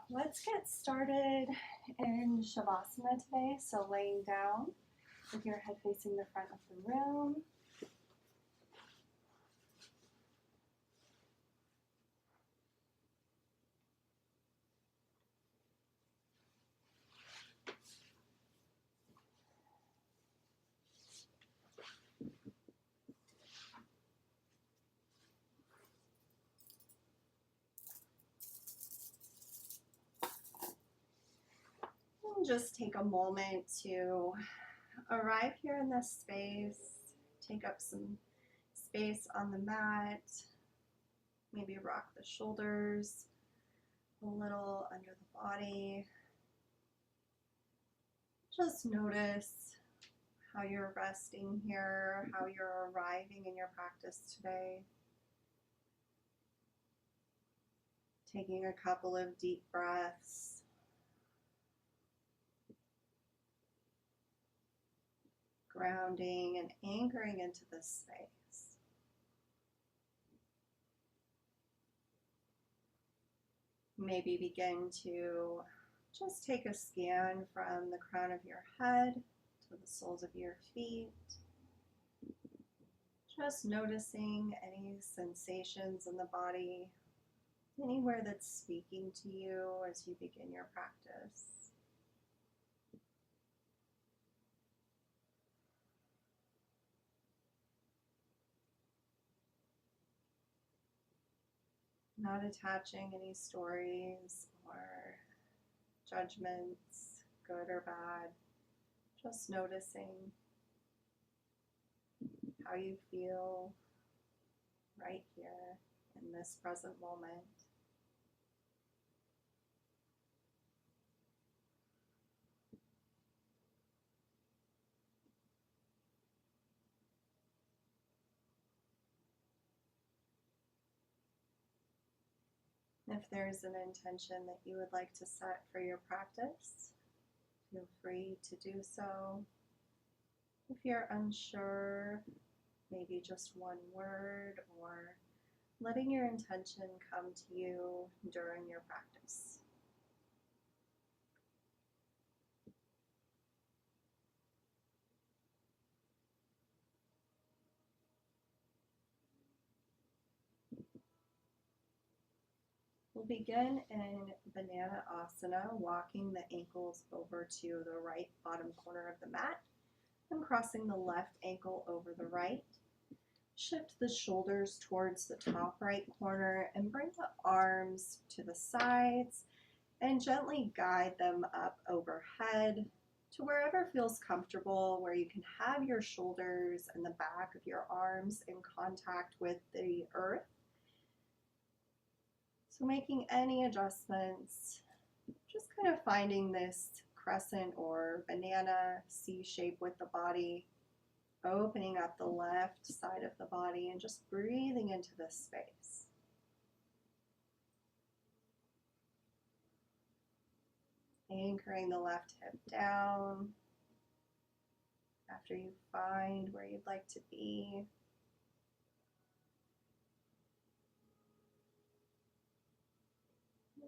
let's get started in Shavasana today. So laying down with your head facing the front of the room. And just take a moment to arrive here in this space. Take up some space on the mat. Maybe rock the shoulders a little under the body. Just notice how you're resting here, how you're arriving in your practice today. Taking a couple of deep breaths. Grounding and anchoring into this space. Maybe begin to just take a scan from the crown of your head to the soles of your feet. Just noticing any sensations in the body, anywhere that's speaking to you as you begin your practice. Not attaching any stories or judgments, good or bad. Just noticing how you feel right here in this present moment. If there's an intention that you would like to set for your practice, feel free to do so. If you're unsure, maybe just one word or letting your intention come to you during your practice. We'll begin in Banana Asana, walking the ankles over to the right bottom corner of the mat and crossing the left ankle over the right. Shift the shoulders towards the top right corner and bring the arms to the sides and gently guide them up overhead to wherever feels comfortable, where you can have your shoulders and the back of your arms in contact with the earth. So making any adjustments, just kind of finding this crescent or banana C shape with the body, opening up the left side of the body and just breathing into this space. Anchoring the left hip down after you find where you'd like to be.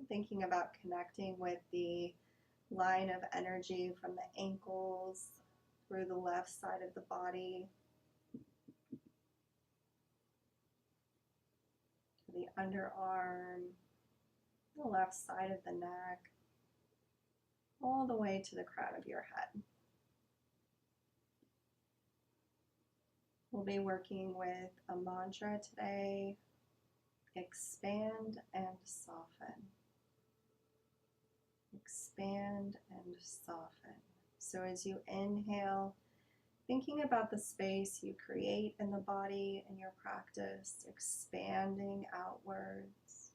Thinking about connecting with the line of energy from the ankles through the left side of the body to the underarm, the left side of the neck, all the way to the crown of your head. We'll be working with a mantra today: expand and soften. Expand and soften. So as you inhale, thinking about the space you create in the body in your practice, expanding outwards.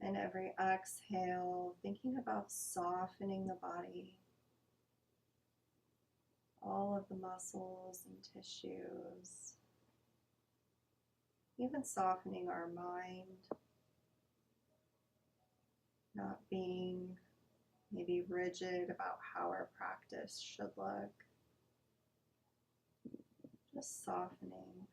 And every exhale, thinking about softening the body, all of the muscles and tissues, even softening our mind, not being maybe rigid about how our practice should look, just softening.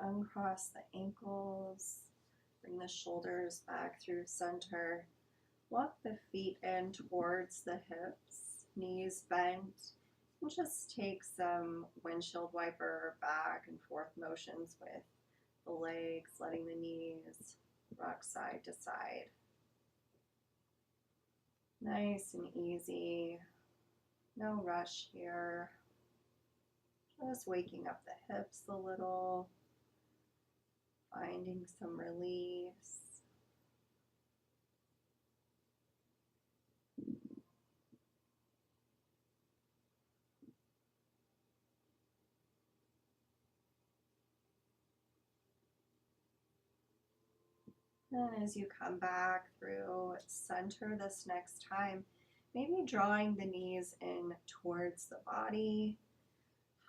Uncross the ankles, bring the shoulders back through center. Walk the feet in towards the hips, knees bent, and just take some windshield wiper back and forth motions with the legs, letting the knees rock side to side. Nice and easy, no rush here. Just waking up the hips a little, finding some release. And as you come back through center this next time, maybe drawing the knees in towards the body,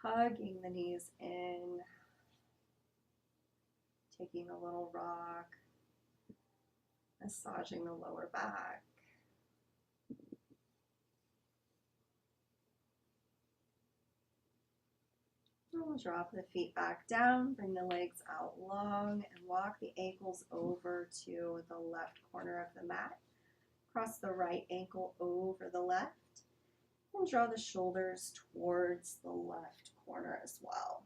hugging the knees in, taking a little rock, massaging the lower back. We'll drop the feet back down, bring the legs out long, and walk the ankles over to the left corner of the mat. Cross the right ankle over the left, and draw the shoulders towards the left corner as well.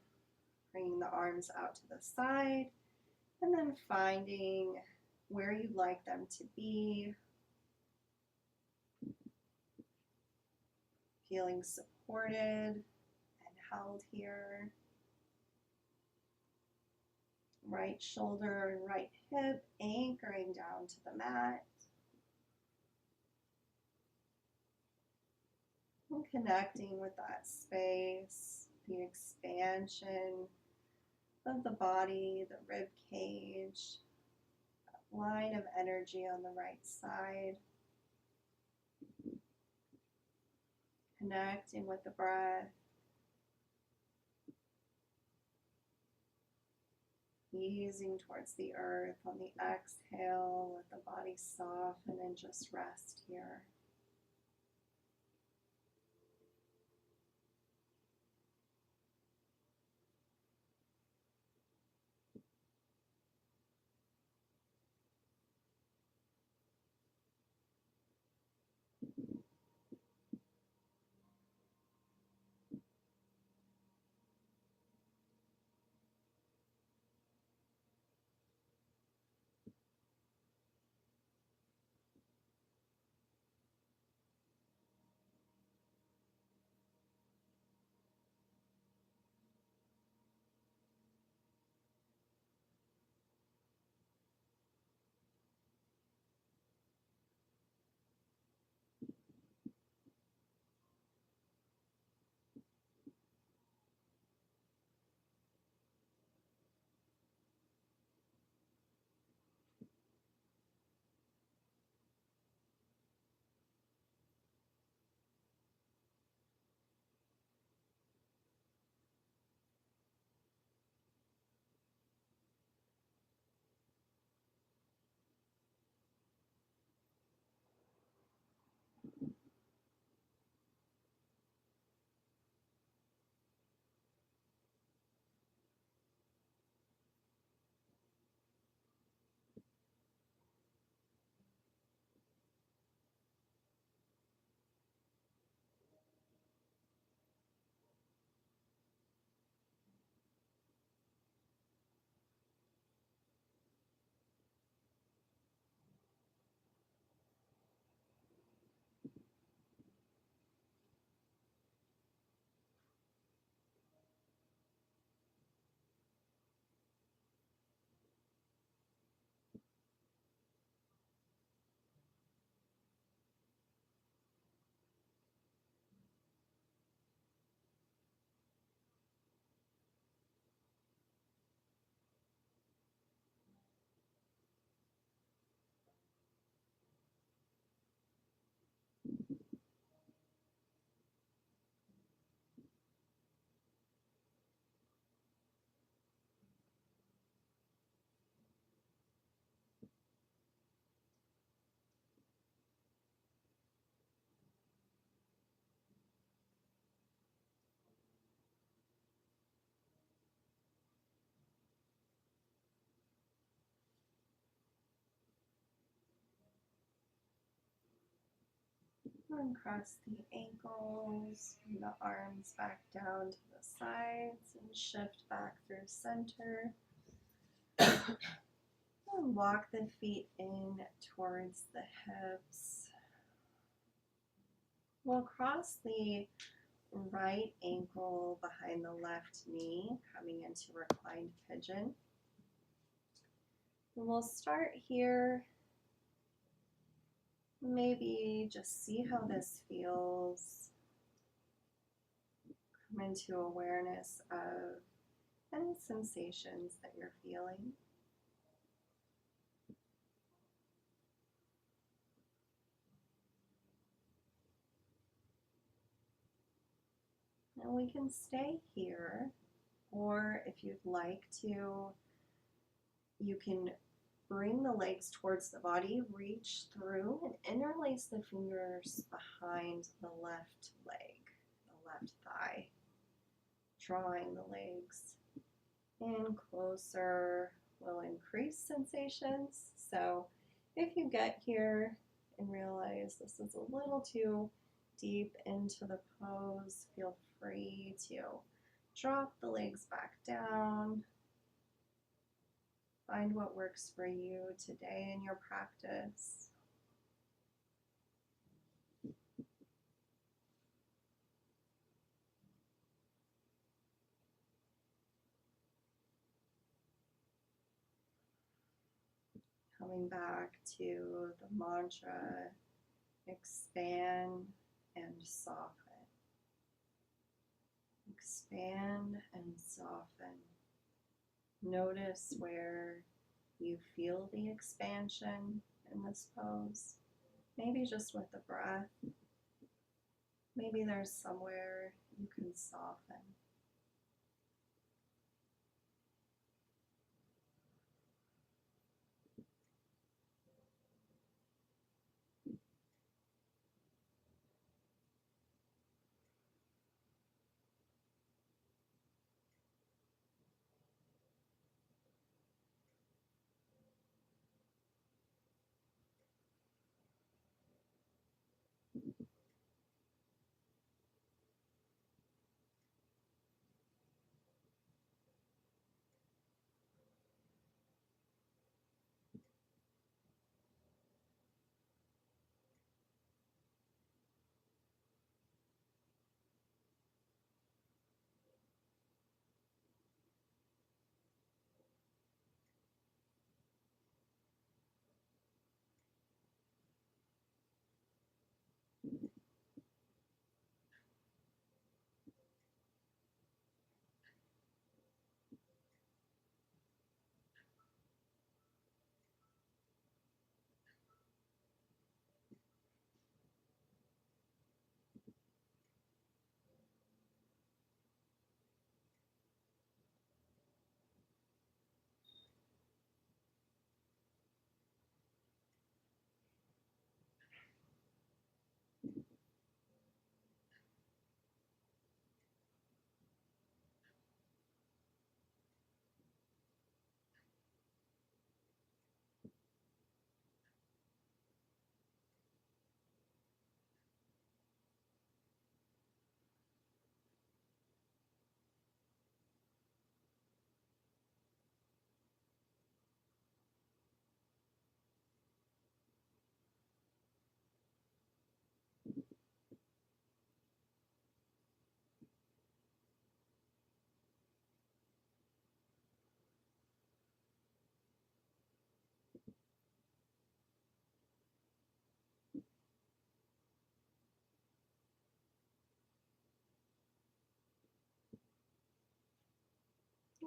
Bringing the arms out to the side, and then finding where you'd like them to be. Feeling supported held here. Right shoulder and right hip anchoring down to the mat. And connecting with that space, the expansion of the body, the rib cage, that line of energy on the right side. Connecting with the breath. Easing towards the earth on the exhale, let the body soften and just rest here. Uncross the ankles, bring the arms back down to the sides and shift back through center. And walk the feet in towards the hips. We'll cross the right ankle behind the left knee, coming into reclined pigeon. And we'll start here. Maybe just see how this feels. Come into awareness of any sensations that you're feeling. And we can stay here, or if you'd like to, you can bring the legs towards the body, reach through and interlace the fingers behind the left leg, the left thigh, drawing the legs in closer will increase sensations. So if you get here and realize this is a little too deep into the pose, feel free to drop the legs back down. Find what works for you today in your practice. Coming back to the mantra, expand and soften. Expand and soften. Notice where you feel the expansion in this pose. Maybe just with the breath. Maybe there's somewhere you can soften.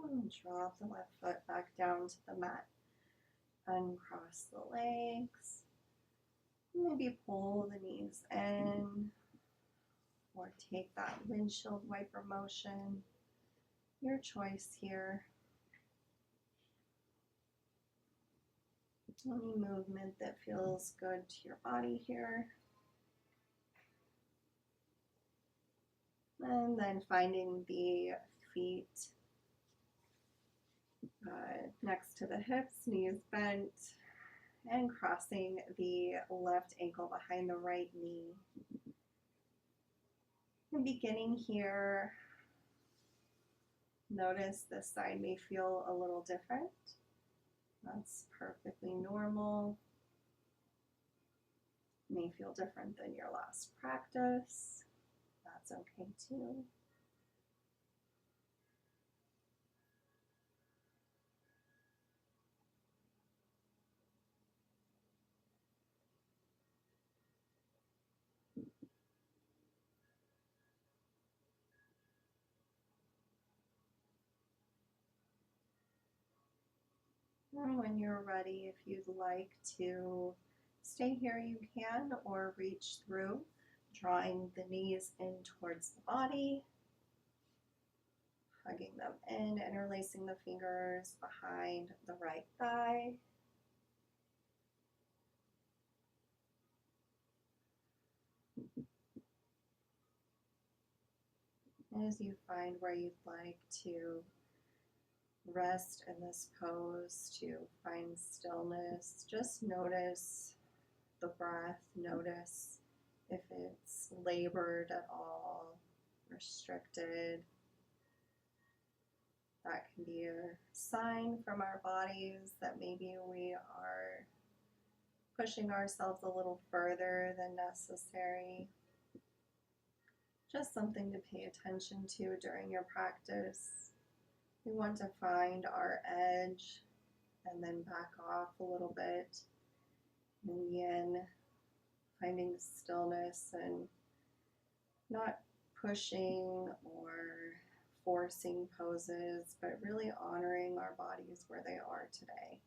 And drop the left foot back down to the mat. Uncross the legs. Maybe pull the knees in, or take that windshield wiper motion. Your choice here. Any movement that feels good to your body here. And then finding the feet next to the hips, knees bent, and crossing the left ankle behind the right knee. And beginning here, notice this side may feel a little different. That's perfectly normal. It may feel different than your last practice. That's okay too. And when you're ready, if you'd like to stay here, you can, or reach through, drawing the knees in towards the body, hugging them in, interlacing the fingers behind the right thigh. As you find where you'd like to rest in this pose, to find stillness, just notice the breath, notice if it's labored at all, restricted. That can be a sign from our bodies that maybe we are pushing ourselves a little further than necessary. Just something to pay attention to during your practice. We want to find our edge and then back off a little bit. And yin, finding stillness and not pushing or forcing poses, but really honoring our bodies where they are today.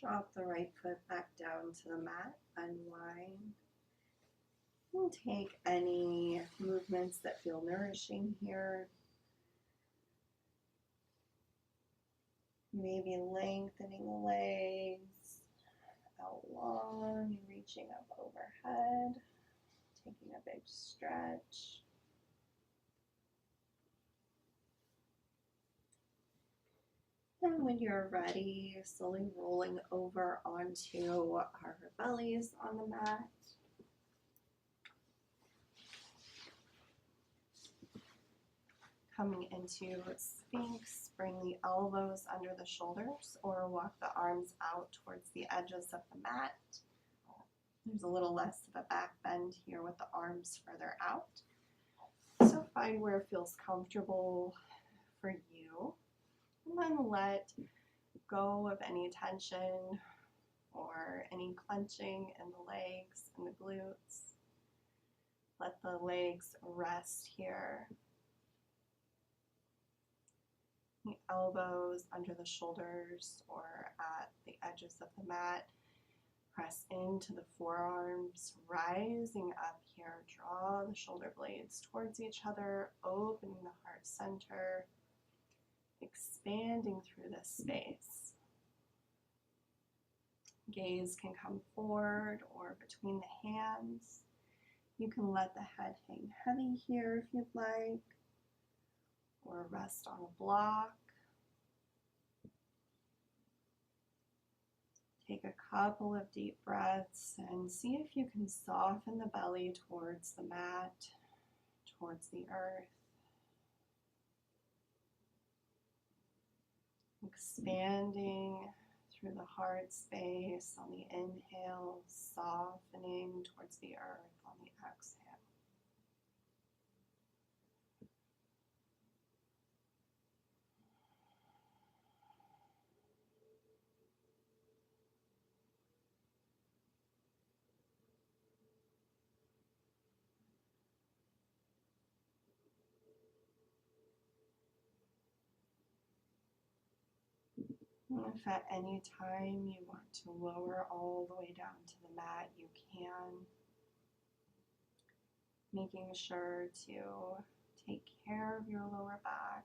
Drop the right foot back down to the mat, unwind, and take any movements that feel nourishing here. Maybe lengthening the legs out long, reaching up overhead, taking a big stretch. And when you're ready, slowly rolling over onto our bellies on the mat. Coming into Sphinx, bring the elbows under the shoulders or walk the arms out towards the edges of the mat. There's a little less of a back bend here with the arms further out. So find where it feels comfortable for you. And then let go of any tension or any clenching in the legs and the glutes. Let the legs rest here. The elbows under the shoulders or at the edges of the mat. Press into the forearms, rising up here. Draw the shoulder blades towards each other, opening the heart center, expanding through this space. Gaze can come forward or between the hands. You can let the head hang heavy here if you'd like, or rest on a block. Take a couple of deep breaths and see if you can soften the belly towards the mat, towards the earth. Expanding through the heart space on the inhale, softening towards the earth on the exhale. If at any time you want to lower all the way down to the mat, you can. Making sure to take care of your lower back.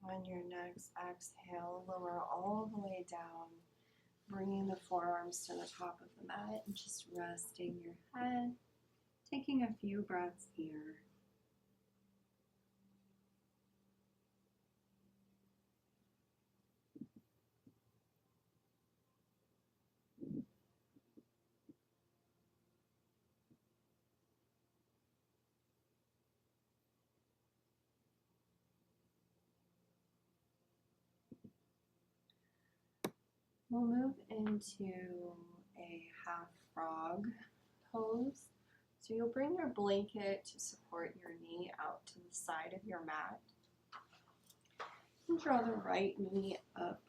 On your next exhale, lower all the way down, bringing the forearms to the top of the mat and just resting your head, taking a few breaths here. We'll move into a half frog pose. So you'll bring your blanket to support your knee out to the side of your mat. And draw the right knee up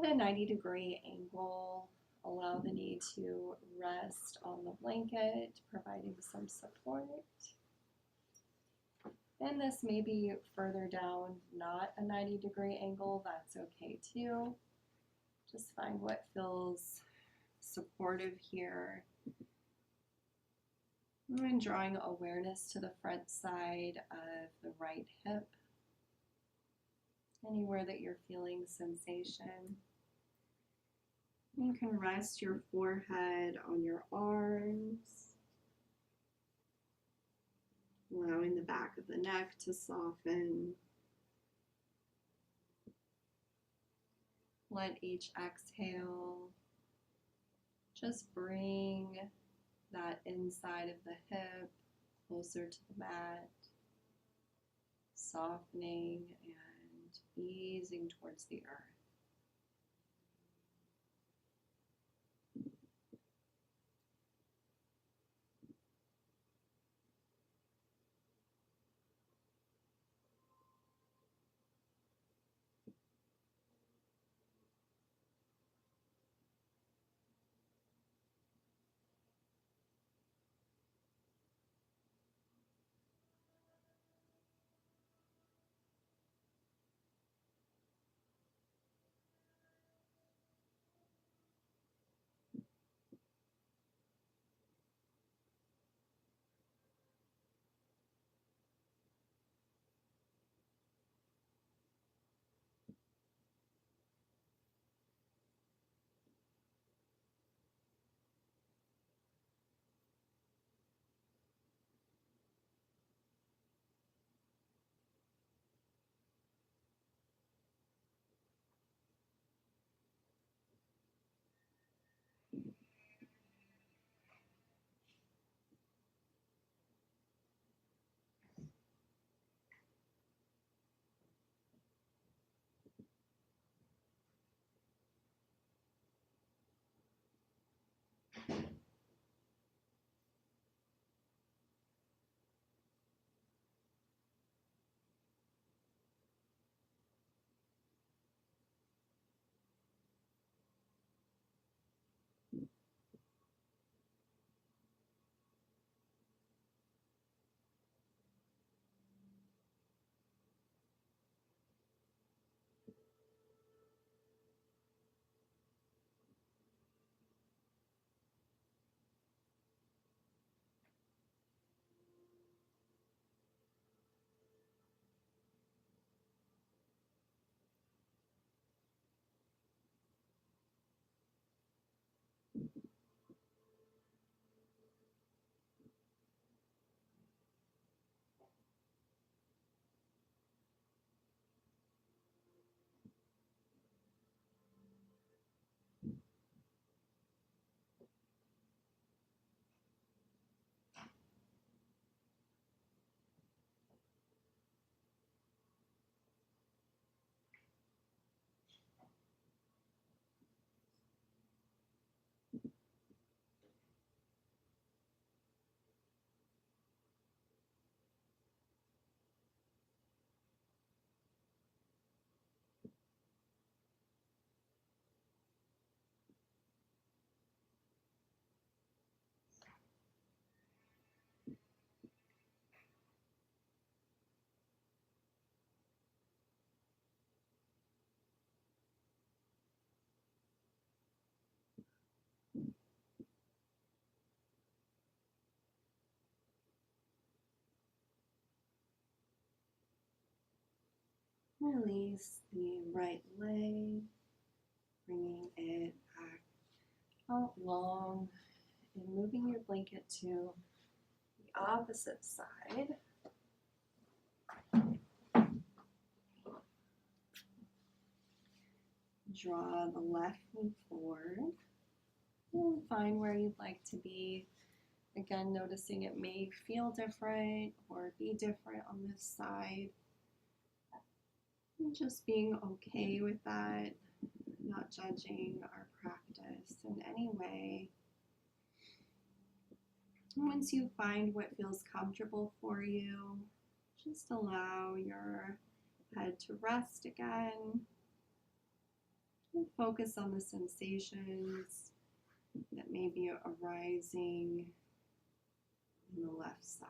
at a 90-degree angle. Allow the knee to rest on the blanket, providing some support. And this may be further down, not a 90-degree angle, that's okay too. Just find what feels supportive here. And drawing awareness to the front side of the right hip, anywhere that you're feeling sensation. You can rest your forehead on your arms, allowing the back of the neck to soften. Let each exhale just bring that inside of the hip closer to the mat, softening and easing towards the earth. Release the right leg, bringing it back out long and moving your blanket to the opposite side. Draw the left knee forward and find where you'd like to be. Again, noticing it may feel different or be different on this side. And just being okay with that, not judging our practice in any way. And once you find what feels comfortable for you, just allow your head to rest again. And focus on the sensations that may be arising in the left side.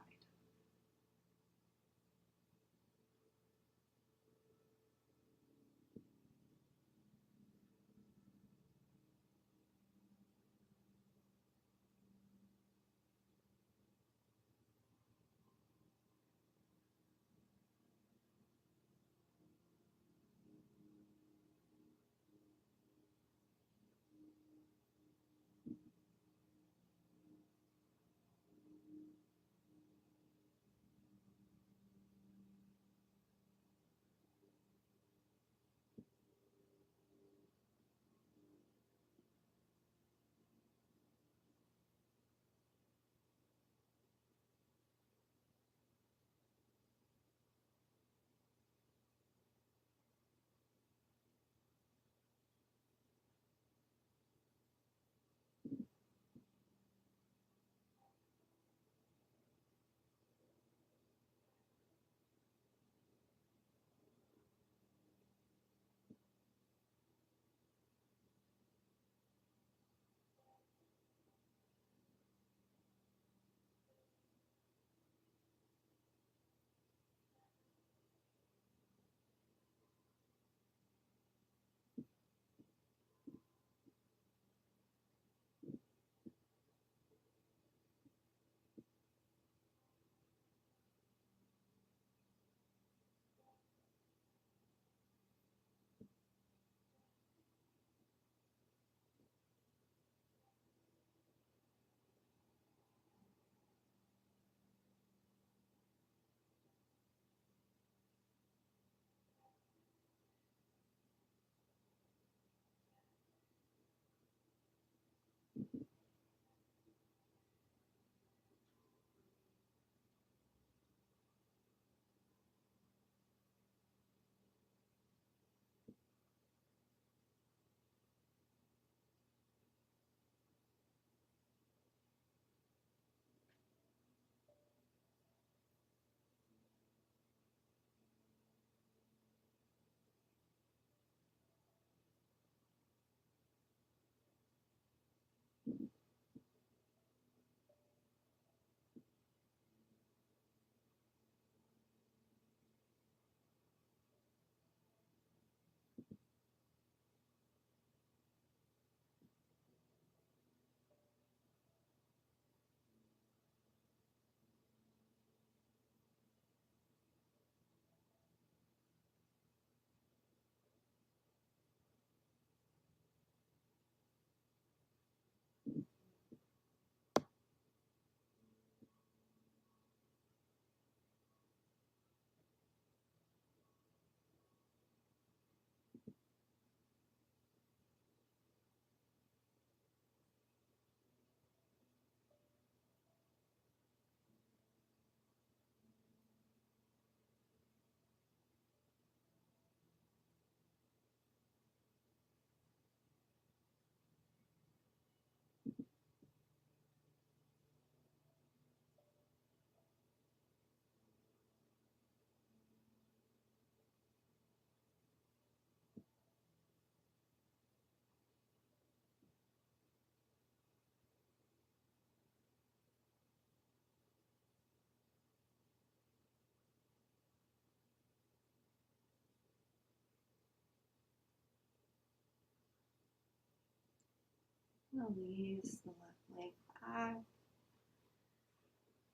Release the left leg back.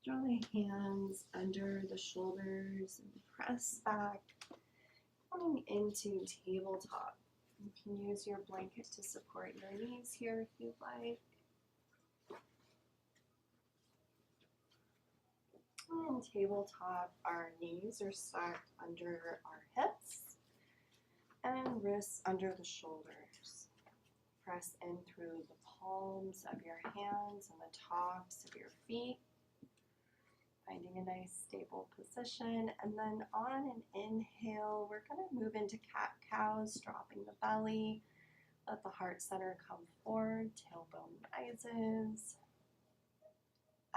Draw the hands under the shoulders and press back. Coming into tabletop. You can use your blanket to support your knees here if you'd like. In tabletop, our knees are stacked under our hips and wrists under the shoulders. Press in through the palms of your hands and the tops of your feet, finding a nice stable position. And then on an inhale, we're going to move into cat-cows, dropping the belly. Let the heart center come forward, tailbone rises.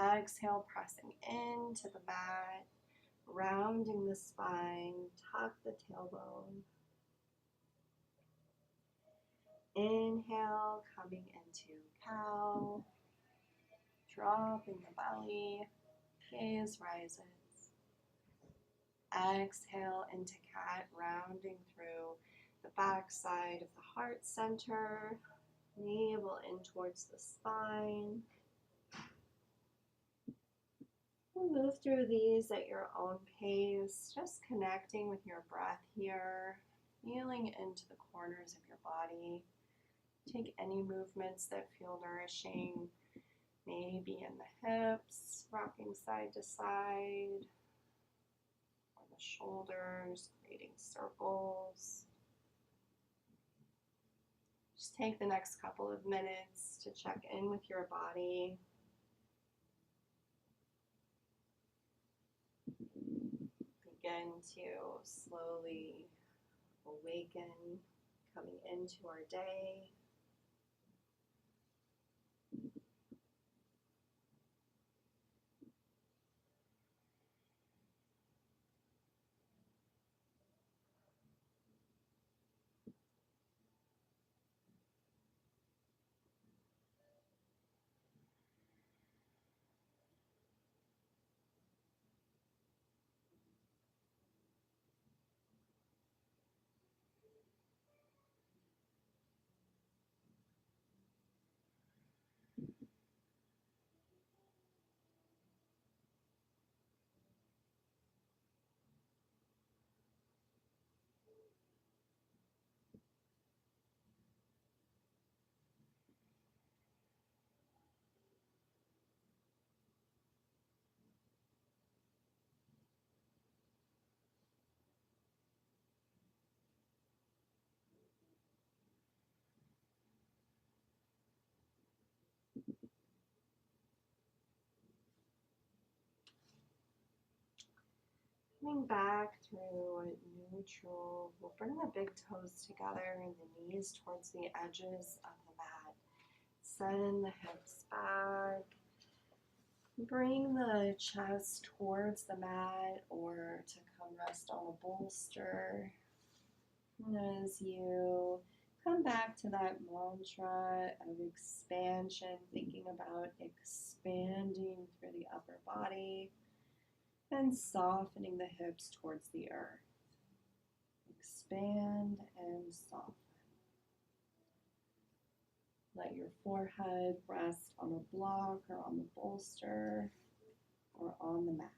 Exhale, pressing into the mat, rounding the spine, tuck the tailbone. Inhale, coming into cow, dropping the belly, gaze rises. Exhale into cat, rounding through the back side of the heart center, navel in towards the spine. Move through these at your own pace, just connecting with your breath here, feeling into the corners of your body. Take any movements that feel nourishing, maybe in the hips, rocking side to side, or the shoulders, creating circles. Just take the next couple of minutes to check in with your body. Begin to slowly awaken, coming into our day. Coming back through neutral, we'll bring the big toes together and the knees towards the edges of the mat. Send the hips back. Bring the chest towards the mat or to come rest on a bolster. And as you come back to that mantra of expansion, thinking about expanding through the upper body, and softening the hips towards the earth. Expand and soften. Let your forehead rest on a block or on the bolster or on the mat.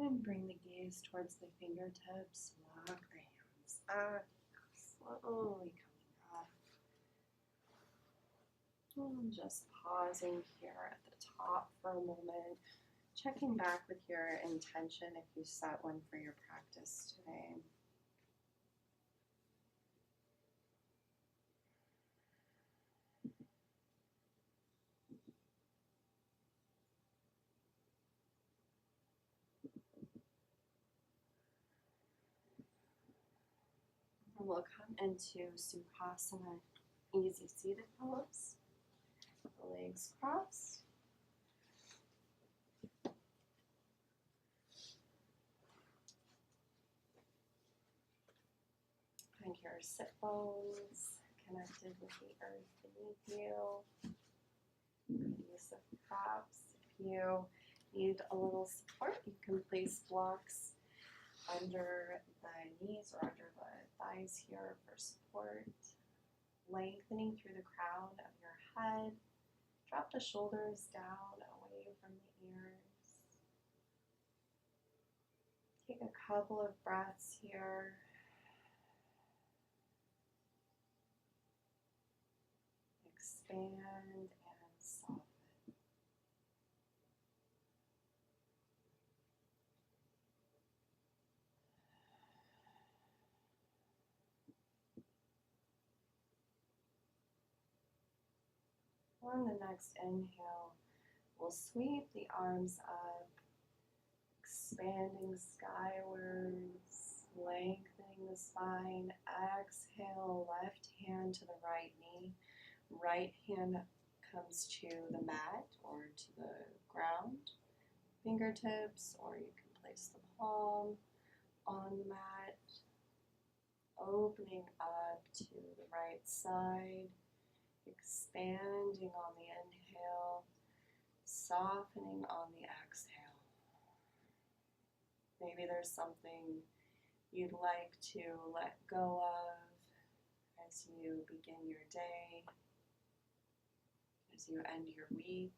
And bring the gaze towards the fingertips. Walk the hands up, slowly coming up. And just pausing here at the top for a moment, checking back with your intention if you set one for your practice today. We'll come into Sukhasana, easy seated pose. The legs crossed. Find your sit bones connected with the earth beneath you. Use of props. If you need a little support, you can place blocks under the knees or under the thighs here for support. Lengthening through the crown of your head. Drop the shoulders down away from the ears. Take a couple of breaths here. Expand and soften. On the next inhale, we'll sweep the arms up, expanding skywards, lengthening the spine. Exhale, left hand to the right knee. Right hand comes to the mat or to the ground. Fingertips, or you can place the palm on the mat. Opening up to the right side. Expanding on the inhale, softening on the exhale. Maybe there's something you'd like to let go of as you begin your day, as you end your week.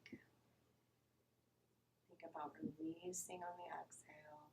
Think about releasing on the exhale.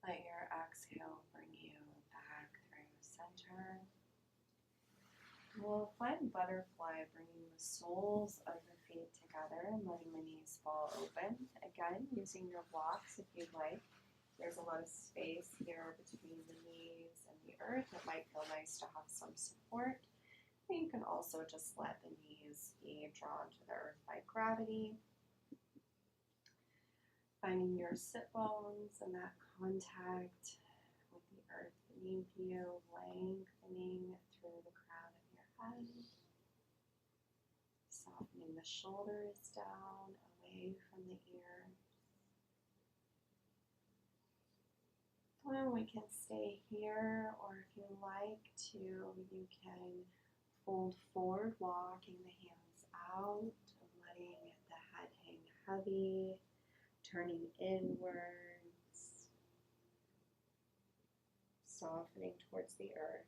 Let your exhale bring you back center. We'll find butterfly, bringing the soles of the feet together and letting the knees fall open. Again, using your blocks if you'd like. There's a lot of space here between the knees and the earth. It might feel nice to have some support. And you can also just let the knees be drawn to the earth by gravity. Finding your sit bones and that contact with the earth beneath you, lengthening through the crown of your head. Softening the shoulders down, away from the ears. And we can stay here, or if you like to, you can fold forward, walking the hands out, letting the head hang heavy, turning inwards, softening towards the earth.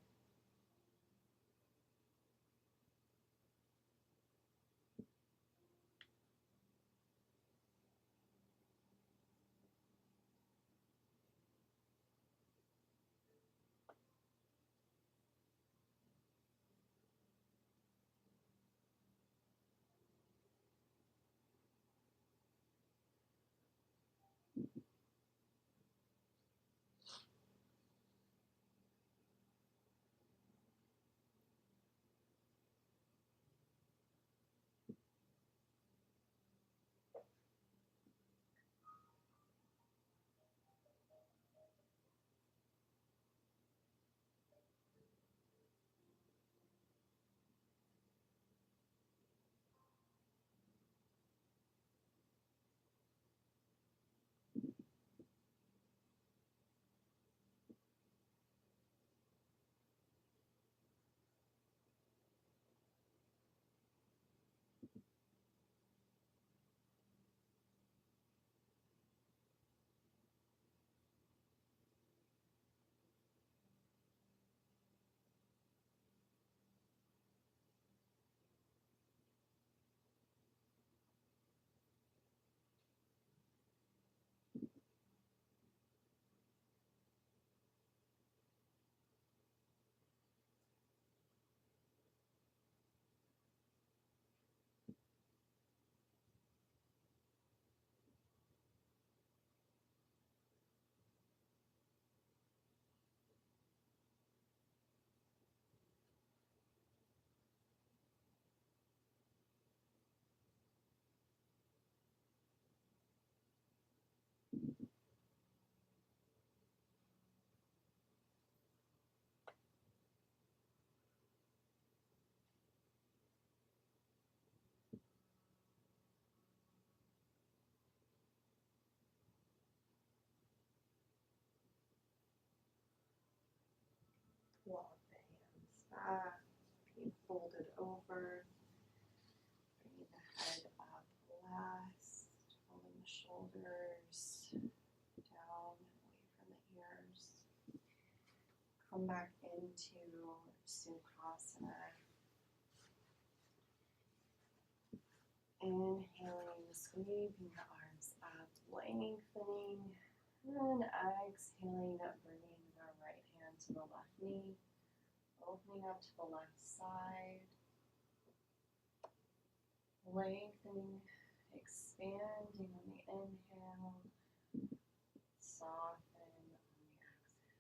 Walk the hands back, feet folded over, bringing the head up last, pulling the shoulders down, away from the ears. Come back into Sukhasana. Inhaling, sweeping the arms up, lengthening, and exhaling, bringing the right hand to the left knee, opening up to the left side, lengthening, expanding on the inhale, soften on the exhale.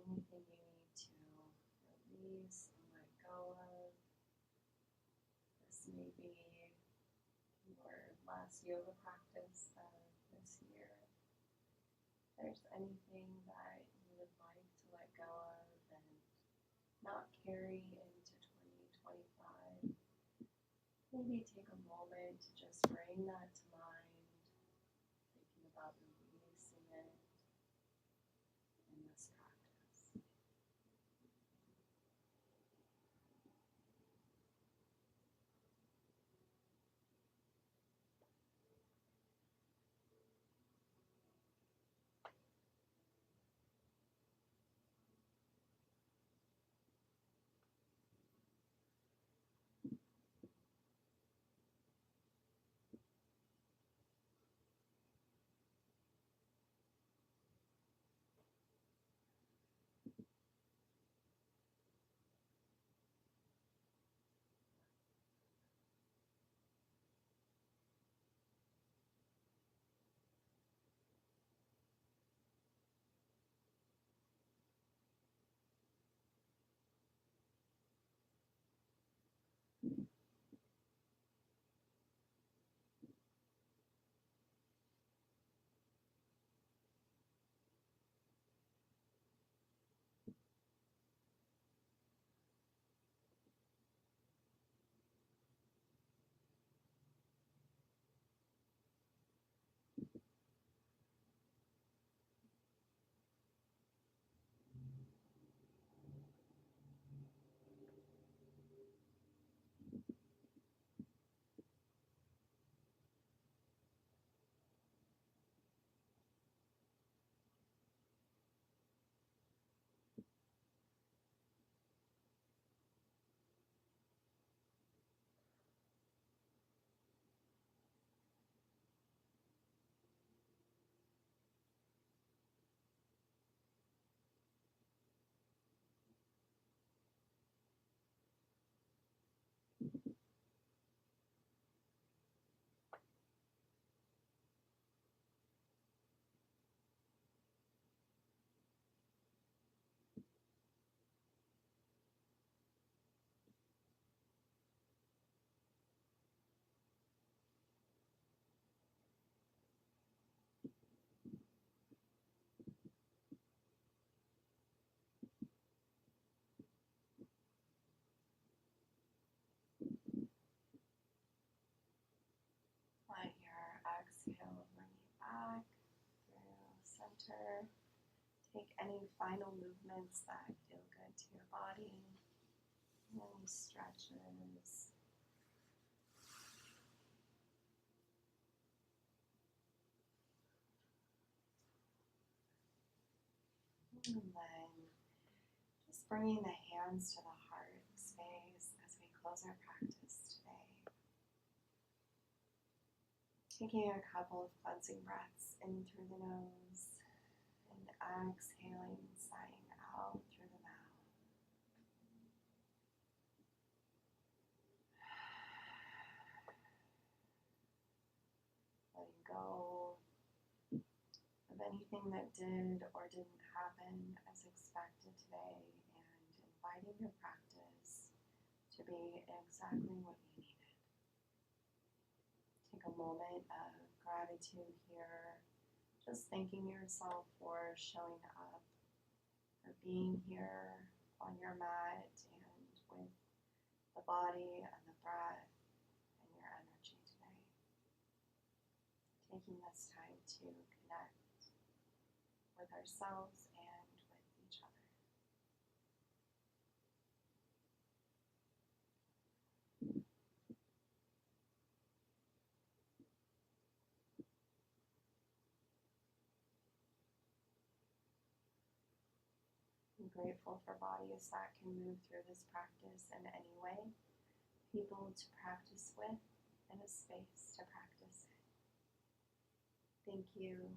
Anything you need to release and let go of. This may be your last yoga practice of this year. If there's anything that you would like to let go of and not carry into 2025, maybe take a moment to just bring that to mind, thinking about releasing it in this practice. center. Take any final movements that feel good to your body. Any stretches. And then just bringing the hands to the heart space as we close our practice today. Taking a couple of cleansing breaths in through the nose and exhaling, sighing out through the mouth. Letting go of anything that did or didn't happen as expected today and inviting your practice to be exactly what you needed. Take a moment of gratitude here, just thanking yourself for showing up, for being here on your mat and with the body and the breath and your energy today. Taking this time to connect with ourselves and with each other. I'm grateful for bodies that can move through this practice in any way, people to practice with, and a space to practice in. Thank you.